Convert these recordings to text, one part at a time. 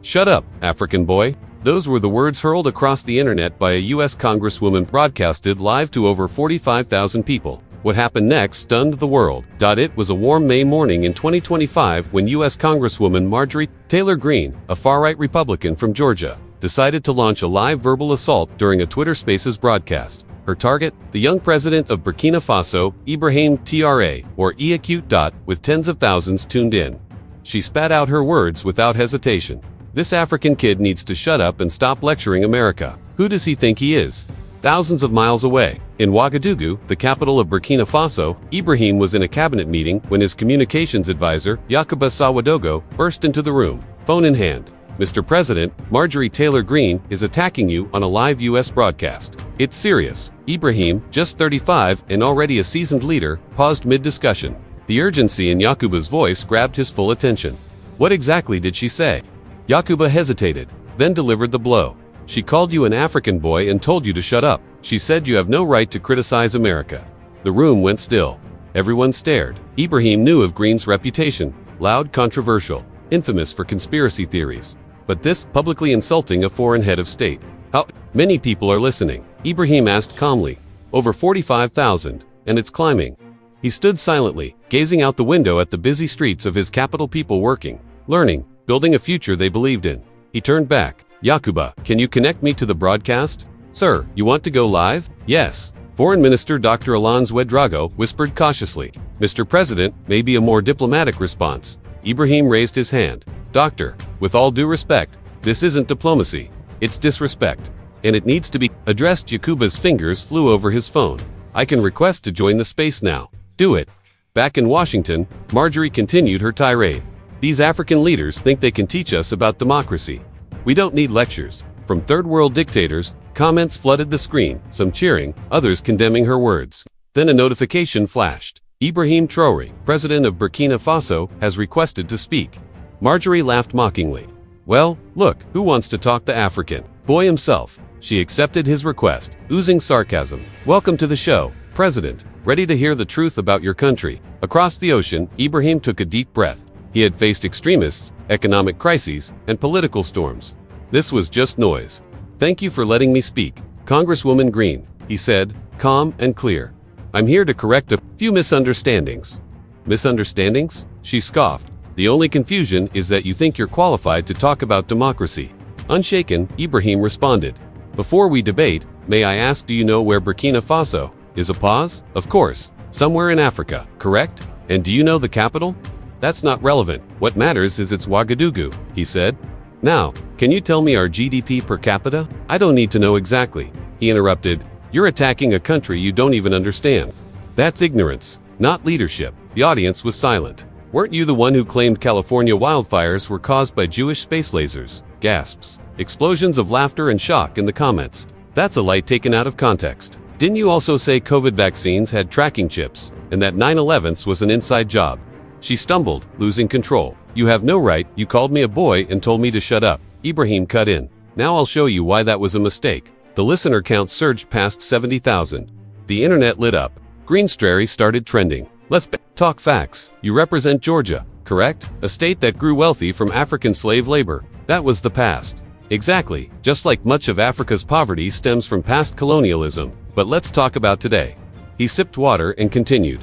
Shut up, African boy. Those were the words hurled across the internet by a U.S. Congresswoman broadcasted live to over 45,000 people. What happened next stunned the world. It was a warm May morning in 2025 when U.S. Congresswoman Marjorie Taylor Greene, a far-right Republican from Georgia, decided to launch a live verbal assault during a Twitter Spaces broadcast. Her target? The young president of Burkina Faso, Ibrahim Traoré, or Iacute. With tens of thousands tuned in. She spat out her words without hesitation. This African kid needs to shut up and stop lecturing America. Who does he think he is? Thousands of miles away, in Ouagadougou, the capital of Burkina Faso, Ibrahim was in a cabinet meeting when his communications advisor, Yakuba Sawadogo, burst into the room, phone in hand. Mr. President, Marjorie Taylor Greene is attacking you on a live U.S. broadcast. It's serious. Ibrahim, just 35 and already a seasoned leader, paused mid-discussion. The urgency in Yakuba's voice grabbed his full attention. What exactly did she say? Yakuba hesitated, then delivered the blow. She called you an African boy and told you to shut up. She said you have no right to criticize America. The room went still. Everyone stared. Ibrahim knew of Greene's reputation, loud, controversial, infamous for conspiracy theories. But this, publicly insulting a foreign head of state. How many people are listening? Ibrahim asked calmly. Over 45,000, and it's climbing. He stood silently, gazing out the window at the busy streets of his capital, people working, learning, building a future they believed in. He turned back. Yakuba, can you connect me to the broadcast? Sir, you want to go live? Yes. Foreign Minister Dr. Alonso Ouedraogo whispered cautiously. Mr. President, maybe a more diplomatic response. Ibrahim raised his hand. Doctor, with all due respect, this isn't diplomacy. It's disrespect. And it needs to be addressed. Yakuba's fingers flew over his phone. I can request to join the space now. Do it. Back in Washington, Marjorie continued her tirade. These African leaders think they can teach us about democracy. We don't need lectures. From third world dictators, comments flooded the screen, some cheering, others condemning her words. Then a notification flashed. Ibrahim Traoré, president of Burkina Faso, has requested to speak. Marjorie laughed mockingly. Well, look, who wants to talk the African boy himself? She accepted his request, oozing sarcasm. Welcome to the show, President. Ready to hear the truth about your country? Across the ocean, Ibrahim took a deep breath. He had faced extremists, economic crises, and political storms. This was just noise. Thank you for letting me speak, Congresswoman Greene, he said, calm and clear. I'm here to correct a few misunderstandings. Misunderstandings? She scoffed. The only confusion is that you think you're qualified to talk about democracy. Unshaken, Ibrahim responded. Before we debate, may I ask, do you know where Burkina Faso is? A pause? Of course. Somewhere in Africa, correct? And do you know the capital? That's not relevant. What matters is it's Ouagadougou, he said. Now, can you tell me our GDP per capita? I don't need to know exactly, he interrupted. You're attacking a country you don't even understand. That's ignorance, not leadership. The audience was silent. Weren't you the one who claimed California wildfires were caused by Jewish space lasers? Gasps. Explosions of laughter and shock in the comments. That's a light taken out of context. Didn't you also say COVID vaccines had tracking chips, and that 9/11 was an inside job? She stumbled, losing control. You have no right, you called me a boy and told me to shut up. Ibrahim cut in. Now I'll show you why that was a mistake. The listener count surged past 70,000. The internet lit up. Greene story started trending. Let's talk facts. You represent Georgia, correct? A state that grew wealthy from African slave labor. That was the past. Exactly, just like much of Africa's poverty stems from past colonialism. But let's talk about today. He sipped water and continued.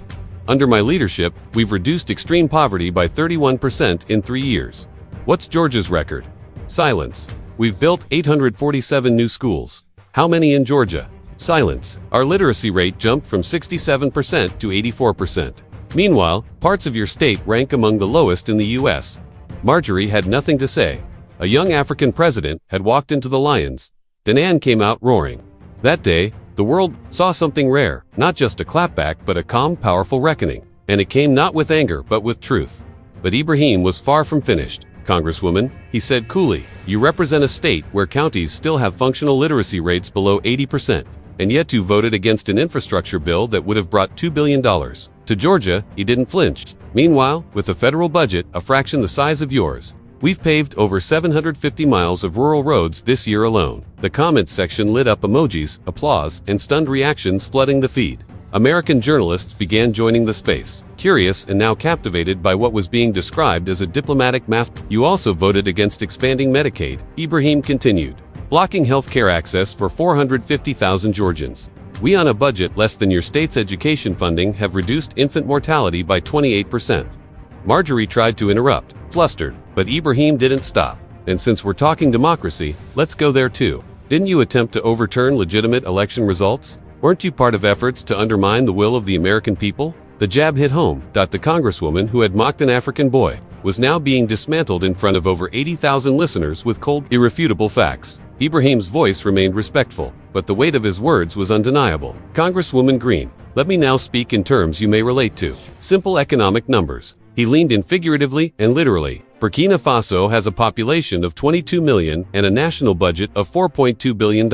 Under my leadership, we've reduced extreme poverty by 31% in 3 years. What's Georgia's record? Silence. We've built 847 new schools. How many in Georgia? Silence. Our literacy rate jumped from 67% to 84%. Meanwhile, parts of your state rank among the lowest in the U.S. Marjorie had nothing to say. A young African president had walked into the lions. Danan came out roaring. That day, the world saw something rare, not just a clapback but a calm, powerful reckoning. And it came not with anger but with truth. But Ibrahim was far from finished. Congresswoman, he said coolly, you represent a state where counties still have functional literacy rates below 80%, and yet you voted against an infrastructure bill that would have brought $2 billion. To Georgia, he didn't flinch. Meanwhile, with a federal budget a fraction the size of yours, we've paved over 750 miles of rural roads this year alone. The comments section lit up, emojis, applause, and stunned reactions flooding the feed. American journalists began joining the space, curious and now captivated by what was being described as a diplomatic mass. You also voted against expanding Medicaid, Ibrahim continued, blocking health care access for 450,000 Georgians. We on a budget less than your state's education funding have reduced infant mortality by 28%. Marjorie tried to interrupt, flustered, but Ibrahim didn't stop. And since we're talking democracy, let's go there too. Didn't you attempt to overturn legitimate election results? Weren't you part of efforts to undermine the will of the American people? The jab hit home. The Congresswoman who had mocked an African boy was now being dismantled in front of over 80,000 listeners with cold, irrefutable facts. Ibrahim's voice remained respectful, but the weight of his words was undeniable. Congresswoman Greene, let me now speak in terms you may relate to. Simple economic numbers. He leaned in figuratively and literally. Burkina Faso has a population of 22 million and a national budget of $4.2 billion.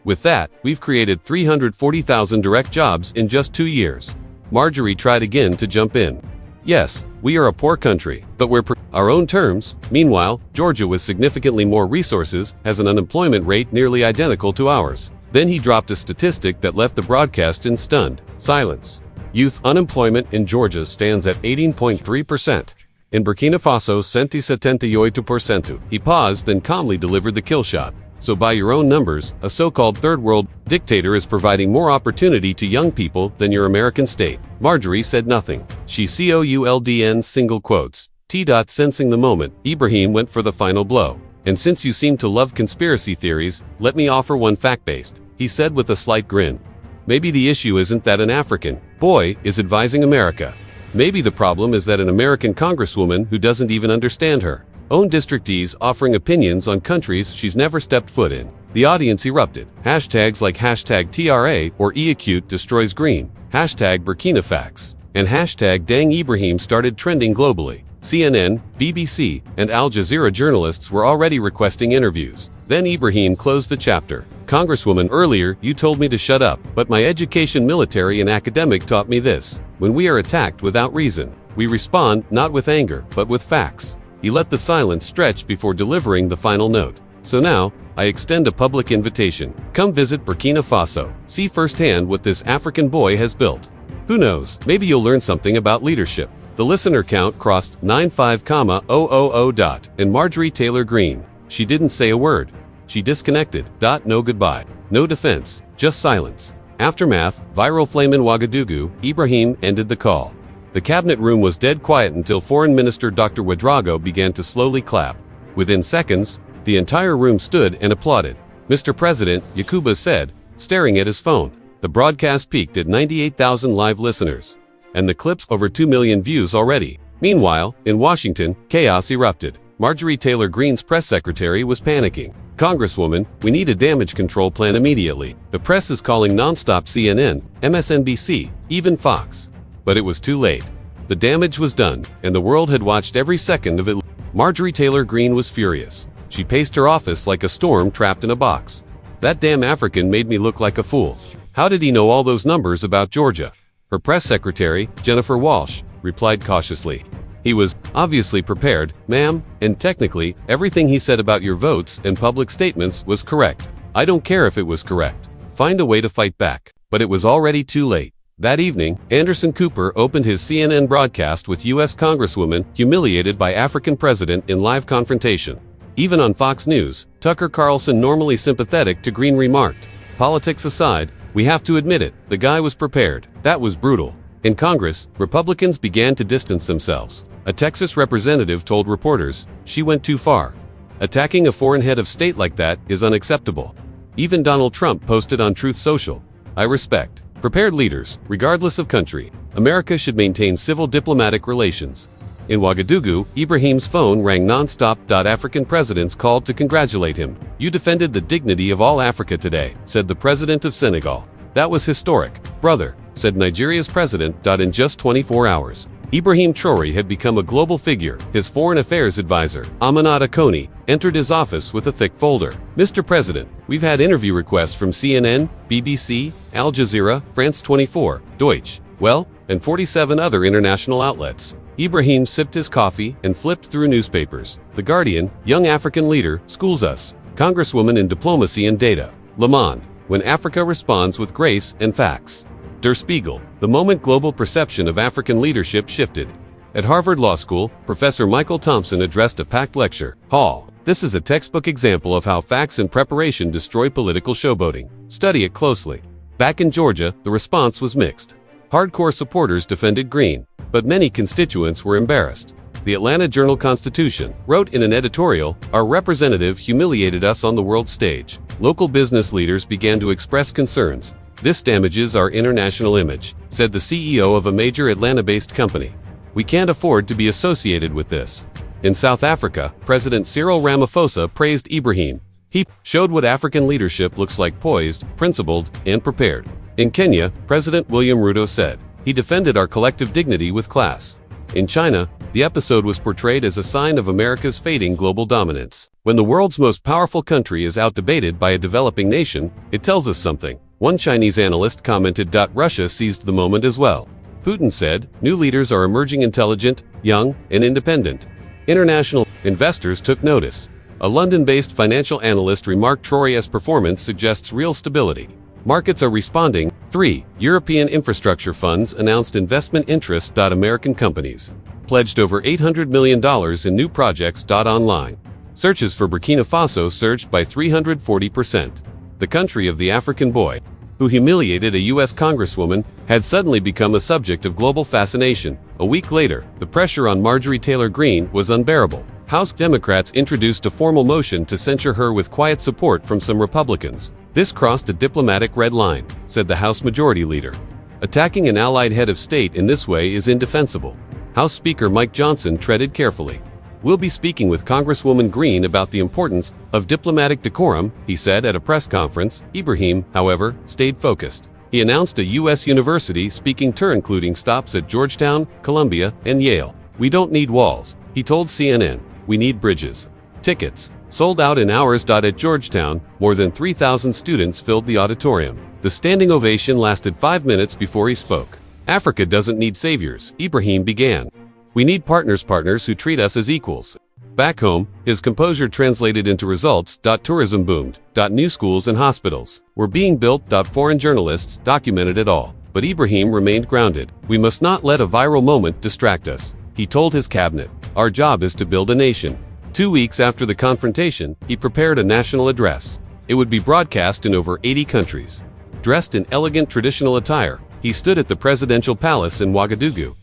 With that, we've created 340,000 direct jobs in just 2 years. Marjorie tried again to jump in. Yes, we are a poor country, but we're our own terms. Meanwhile, Georgia, with significantly more resources, has an unemployment rate nearly identical to ours. Then he dropped a statistic that left the broadcast in stunned silence. Youth unemployment in Georgia stands at 18.3%. In Burkina Faso, 78%. He paused, then calmly delivered the kill shot. So by your own numbers, a so-called third world dictator is providing more opportunity to young people than your American state. Marjorie said nothing. She could single quotes. Sensing the moment, Ibrahim went for the final blow. And since you seem to love conspiracy theories, let me offer one fact-based, he said with a slight grin. Maybe the issue isn't that an African boy is advising America. Maybe the problem is that an American congresswoman who doesn't even understand her own districtees offering opinions on countries she's never stepped foot in. The audience erupted. Hashtags like #TRA or eAcute destroys Greene, #BurkinaFacts, and #Dang Ibrahim started trending globally. CNN, BBC, and Al Jazeera journalists were already requesting interviews. Then Ibrahim closed the chapter. Congresswoman, earlier you told me to shut up, but my education, military and academic taught me this. When we are attacked without reason, we respond not with anger, but with facts. He let the silence stretch before delivering the final note. So now, I extend a public invitation. Come visit Burkina Faso. See firsthand what this African boy has built. Who knows, maybe you'll learn something about leadership. The listener count crossed 95,000, and Marjorie Taylor Greene. She didn't say a word. She disconnected. No goodbye. No defense. Just silence. Aftermath, viral flame in Ouagadougou, Ibrahim ended the call. The cabinet room was dead quiet until Foreign Minister Dr. Ouedraogo began to slowly clap. Within seconds, the entire room stood and applauded. Mr. President, Yakuba said, staring at his phone. The broadcast peaked at 98,000 live listeners. And the clip's over 2 million views already. Meanwhile, in Washington, chaos erupted. Marjorie Taylor Greene's press secretary was panicking. Congresswoman, we need a damage control plan immediately. The press is calling nonstop CNN, MSNBC, even Fox. But it was too late. The damage was done, and the world had watched every second of it. Marjorie Taylor Greene was furious. She paced her office like a storm trapped in a box. That damn African made me look like a fool. How did he know all those numbers about Georgia? Her press secretary, Jennifer Walsh, replied cautiously. He was obviously prepared, ma'am, and technically, everything he said about your votes and public statements was correct. I don't care if it was correct. Find a way to fight back. But it was already too late. That evening, Anderson Cooper opened his CNN broadcast with U.S. Congresswoman humiliated by African president in live confrontation. Even on Fox News, Tucker Carlson, normally sympathetic to Greene, remarked, politics aside, we have to admit it, the guy was prepared. That was brutal. In Congress, Republicans began to distance themselves. A Texas representative told reporters, she went too far. Attacking a foreign head of state like that is unacceptable. Even Donald Trump posted on Truth Social, I respect prepared leaders, regardless of country. America should maintain civil diplomatic relations. In Ouagadougou, Ibrahim's phone rang nonstop. African presidents called to congratulate him. You defended the dignity of all Africa today, said the president of Senegal. That was historic, brother, said Nigeria's president. In just 24 hours, Ibrahim Traoré had become a global figure. His foreign affairs advisor, Aminata Kone, entered his office with a thick folder. Mr. President, we've had interview requests from CNN, BBC, Al Jazeera, France 24, Deutsche Welle, and 47 other international outlets. Ibrahim sipped his coffee and flipped through newspapers. The Guardian, young African leader, schools us. Congresswoman in diplomacy and data. Le Monde, when Africa responds with grace and facts. Der Spiegel, the moment global perception of African leadership shifted. At Harvard Law School, Professor Michael Thompson addressed a packed lecture hall. This is a textbook example of how facts and preparation destroy political showboating. Study it closely. Back in Georgia, the response was mixed. Hardcore supporters defended Greene, but many constituents were embarrassed. The Atlanta Journal-Constitution wrote in an editorial, "Our representative humiliated us on the world stage." Local business leaders began to express concerns. "This damages our international image," said the CEO of a major Atlanta-based company. "We can't afford to be associated with this." In South Africa, President Cyril Ramaphosa praised Ibrahim. He showed what African leadership looks like: poised, principled, and prepared. In Kenya, President William Ruto said, "He defended our collective dignity with class." In China, the episode was portrayed as a sign of America's fading global dominance. When the world's most powerful country is outdebated by a developing nation, it tells us something. One Chinese analyst commented, "Russia seized the moment as well." Putin said, "New leaders are emerging intelligent, young, and independent." International investors took notice. A London-based financial analyst remarked Traoré's performance suggests real stability. Markets are responding. 3. European infrastructure funds announced investment interest. American companies pledged over $800 million in new projects. Online. Searches for Burkina Faso surged by 340%. The country of the African boy, who humiliated a U.S. congresswoman, had suddenly become a subject of global fascination. A week later, the pressure on Marjorie Taylor Greene was unbearable. House Democrats introduced a formal motion to censure her with quiet support from some Republicans. "This crossed a diplomatic red line," said the House Majority Leader. "Attacking an allied head of state in this way is indefensible." House Speaker Mike Johnson treaded carefully. "We'll be speaking with Congresswoman Greene about the importance of diplomatic decorum," he said at a press conference. Ibrahim, however, stayed focused. He announced a U.S. university speaking tour including stops at Georgetown, Columbia, and Yale. "We don't need walls," he told CNN. "We need bridges." Tickets sold out in hours. At Georgetown, more than 3,000 students filled the auditorium. The standing ovation lasted 5 minutes before he spoke. "Africa doesn't need saviors," Ibrahim began. "We need partners who treat us as equals." Back home, his composure translated into results. Tourism boomed. New schools and hospitals were being built. Foreign journalists documented it all. But Ibrahim remained grounded. "We must not let a viral moment distract us," he told his cabinet. "Our job is to build a nation." 2 weeks after the confrontation, he prepared a national address. It would be broadcast in over 80 countries. Dressed in elegant traditional attire, he stood at the presidential palace in Ouagadougou.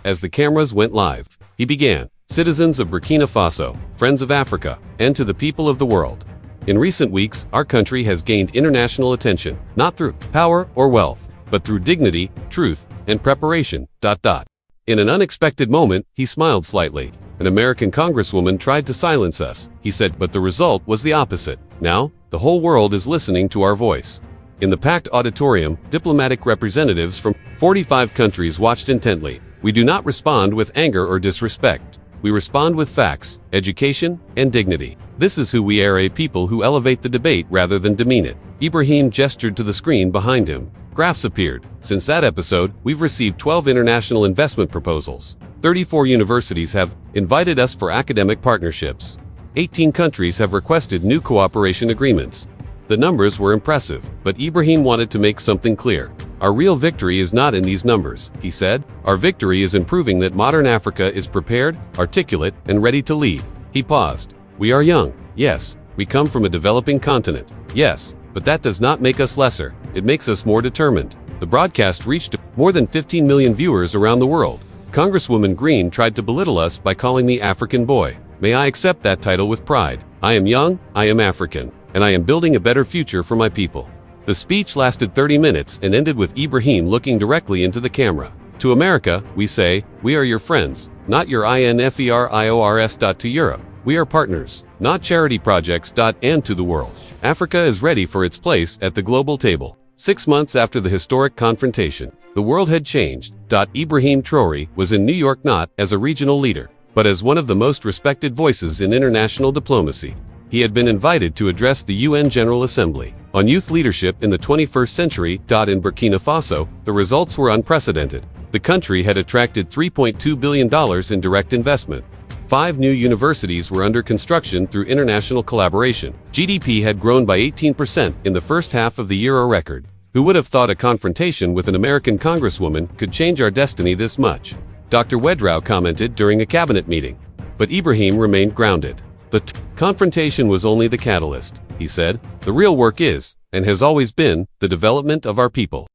As the cameras went live, he began, "Citizens of Burkina Faso, friends of Africa, and to the people of the world. In recent weeks, our country has gained international attention, not through power or wealth, but through dignity, truth, and preparation." In an unexpected moment, he smiled slightly. "An American congresswoman tried to silence us," he said, "but the result was the opposite. Now, the whole world is listening to our voice." In the packed auditorium, diplomatic representatives from 45 countries watched intently. "We do not respond with anger or disrespect. We respond with facts, education, and dignity. This is who we are, a people who elevate the debate rather than demean it." Ibrahim gestured to the screen behind him. Graphs appeared. Since that episode, we've received 12 international investment proposals. 34 universities have invited us for academic partnerships. 18 countries have requested new cooperation agreements. The numbers were impressive, but Ibrahim wanted to make something clear. "Our real victory is not in these numbers," he said. "Our victory is in proving that modern Africa is prepared, articulate, and ready to lead." He paused. "We are young. Yes. We come from a developing continent. Yes. But that does not make us lesser. It makes us more determined." The broadcast reached more than 15 million viewers around the world. Congresswoman Greene tried to belittle us by calling me African boy. May I accept that title with pride. I am young, I am African, and I am building a better future for my people. The speech lasted 30 minutes and ended with Ibrahim looking directly into the camera. "To America, we say, we are your friends, not your inferiors. To Europe, we are partners, not charity projects. And to the world, Africa is ready for its place at the global table." 6 months after the historic confrontation, the world had changed. Ibrahim Traoré was in New York not as a regional leader, but as one of the most respected voices in international diplomacy. He had been invited to address the UN General Assembly on youth leadership in the 21st century. In Burkina Faso, the results were unprecedented. The country had attracted $3.2 billion in direct investment. 5 new universities were under construction through international collaboration. GDP had grown by 18% in the first half of the year, a record. Who would have thought a confrontation with an American congresswoman could change our destiny this much? Dr. Wedrao commented during a cabinet meeting. But Ibrahim remained grounded. The confrontation was only the catalyst, he said. The real work is, and has always been, the development of our people.